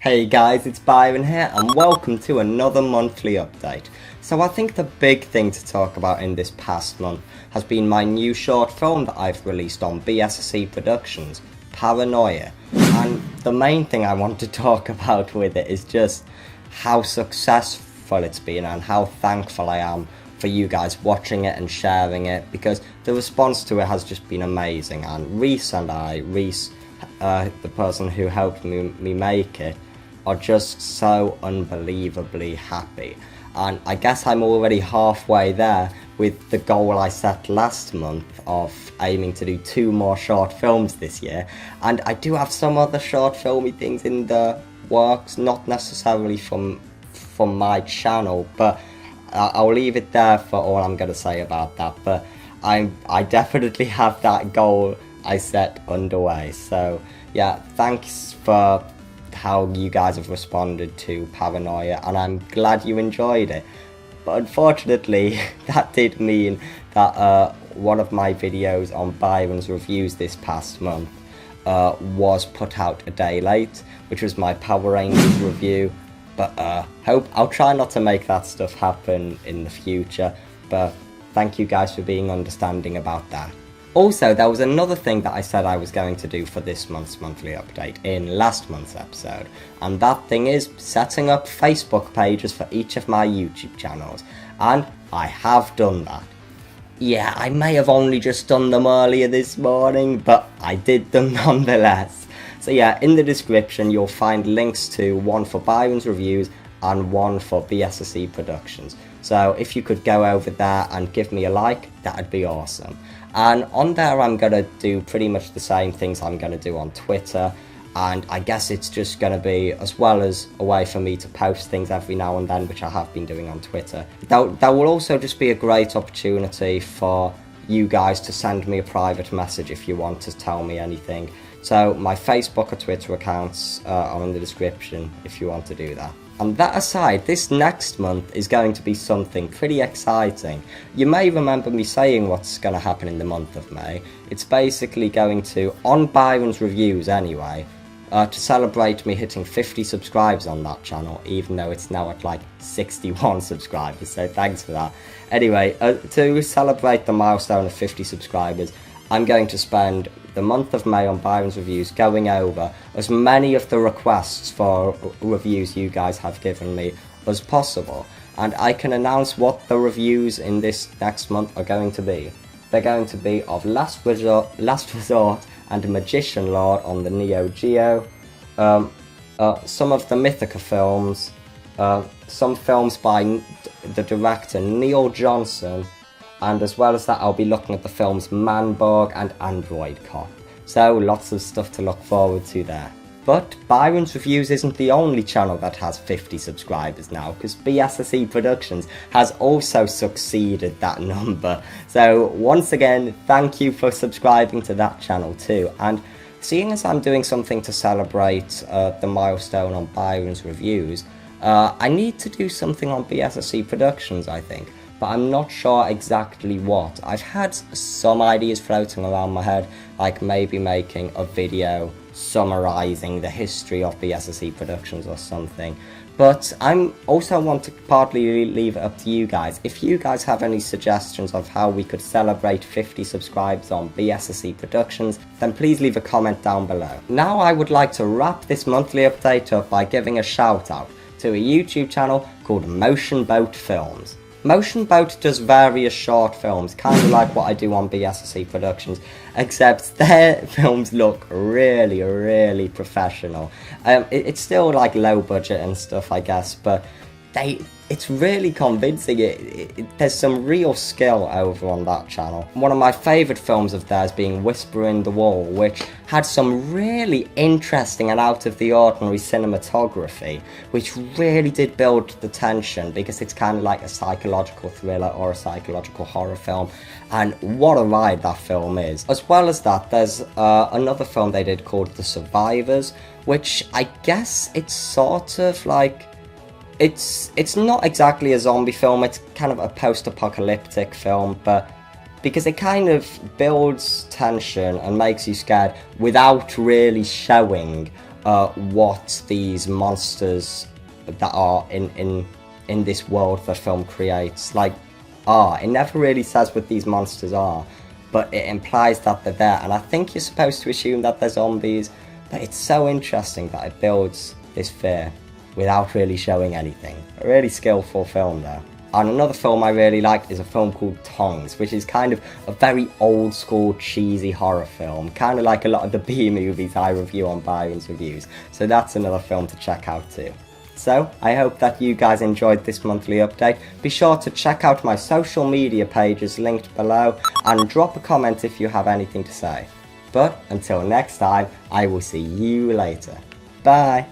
Hey guys, it's Byron here and welcome to another monthly update. So I think the big thing to talk about in this past month has been my new short film that I've released on BSSE Productions, Paranoia. And the main thing I want to talk about with it is just how successful it's been and how thankful I am for you guys watching it and sharing it, because the response to it has just been amazing. And Reese, the person who helped me make it, are just so unbelievably happy. And I guess I'm already halfway there with the goal I set last month of aiming to do 2 more short films this year. And I do have some other short filmy things in the works, not necessarily from my channel, but I'll leave it there for all I'm going to say about that. But I definitely have that goal I set underway. So yeah, thanks for how you guys have responded to Paranoia, and I'm glad you enjoyed it. But unfortunately, that did mean that one of my videos on Byron's reviews this past month was put out a day late, which was my Power Rangers review. But I'll try not to make that stuff happen in the future. But thank you guys for being understanding about that. Also, there was another thing that I said I was going to do for this month's monthly update in last month's episode, and that thing is setting up Facebook pages for each of my YouTube channels, and I have done that. Yeah, I may have only just done them earlier this morning, but I did them nonetheless. So yeah, in the description you'll find links to one for Byron's reviews and one for BSSE Productions. So if you could go over there and give me a like, that'd be awesome. And on there I'm going to do pretty much the same things I'm going to do on Twitter, and I guess it's just going to be, as well as a way for me to post things every now and then, which I have been doing on Twitter, that will also just be a great opportunity for you guys to send me a private message if you want to tell me anything. So my Facebook or Twitter accounts are in the description if you want to do that. And that aside, this next month is going to be something pretty exciting. You may remember me saying what's going to happen in the month of May. It's basically going to, on Byron's reviews anyway, to celebrate me hitting 50 subscribers on that channel, even though it's now at like 61 subscribers, so thanks for that. Anyway, to celebrate the milestone of 50 subscribers, I'm going to spend the month of May on Byron's reviews going over as many of the requests for reviews you guys have given me as possible. And I can announce what the reviews in this next month are going to be. They're going to be of Last Resort and Magician Lord on the Neo Geo, some of the Mythica films, some films by the director Neil Johnson, and as well as that I'll be looking at the films Manborg and Android Cop. So lots of stuff to look forward to there. But Byron's Reviews isn't the only channel that has 50 subscribers now, because BSSE Productions has also succeeded that number. So once again, thank you for subscribing to that channel too. And seeing as I'm doing something to celebrate the milestone on Byron's Reviews, I need to do something on BSSE Productions, I think. But I'm not sure exactly what. I've had some ideas floating around my head, like maybe making a video summarising the history of BSSE Productions or something. But I also want to partly leave it up to you guys. If you guys have any suggestions of how we could celebrate 50 subscribers on BSSE Productions, then please leave a comment down below. Now I would like to wrap this monthly update up by giving a shout out to a YouTube channel called Motion Boat Films. Motion Boat does various short films, kind of like what I do on BSSE Productions, except their films look really, really professional. It's still like low budget and stuff, I guess, but it's really convincing. There's some real skill over on that channel. One of my favourite films of theirs being Whisper in the Wall, which had some really interesting and out of the ordinary cinematography, which really did build the tension, because it's kind of like a psychological thriller or a psychological horror film, and what a ride that film is. As well as that, there's another film they did called The Survivors, which I guess it's sort of like, it's not exactly a zombie film, it's kind of a post-apocalyptic film, but because it kind of builds tension and makes you scared without really showing what these monsters that are in this world the film creates are. It never really says what these monsters are, but it implies that they're there, and I think you're supposed to assume that they're zombies, but it's so interesting that it builds this fear without really showing anything. A really skillful film there. And another film I really liked is a film called Tongs, which is kind of a very old school cheesy horror film, kind of like a lot of the B movies I review on Byron's Reviews, so that's another film to check out too. So, I hope that you guys enjoyed this monthly update. Be sure to check out my social media pages linked below, and drop a comment if you have anything to say. But until next time, I will see you later. Bye!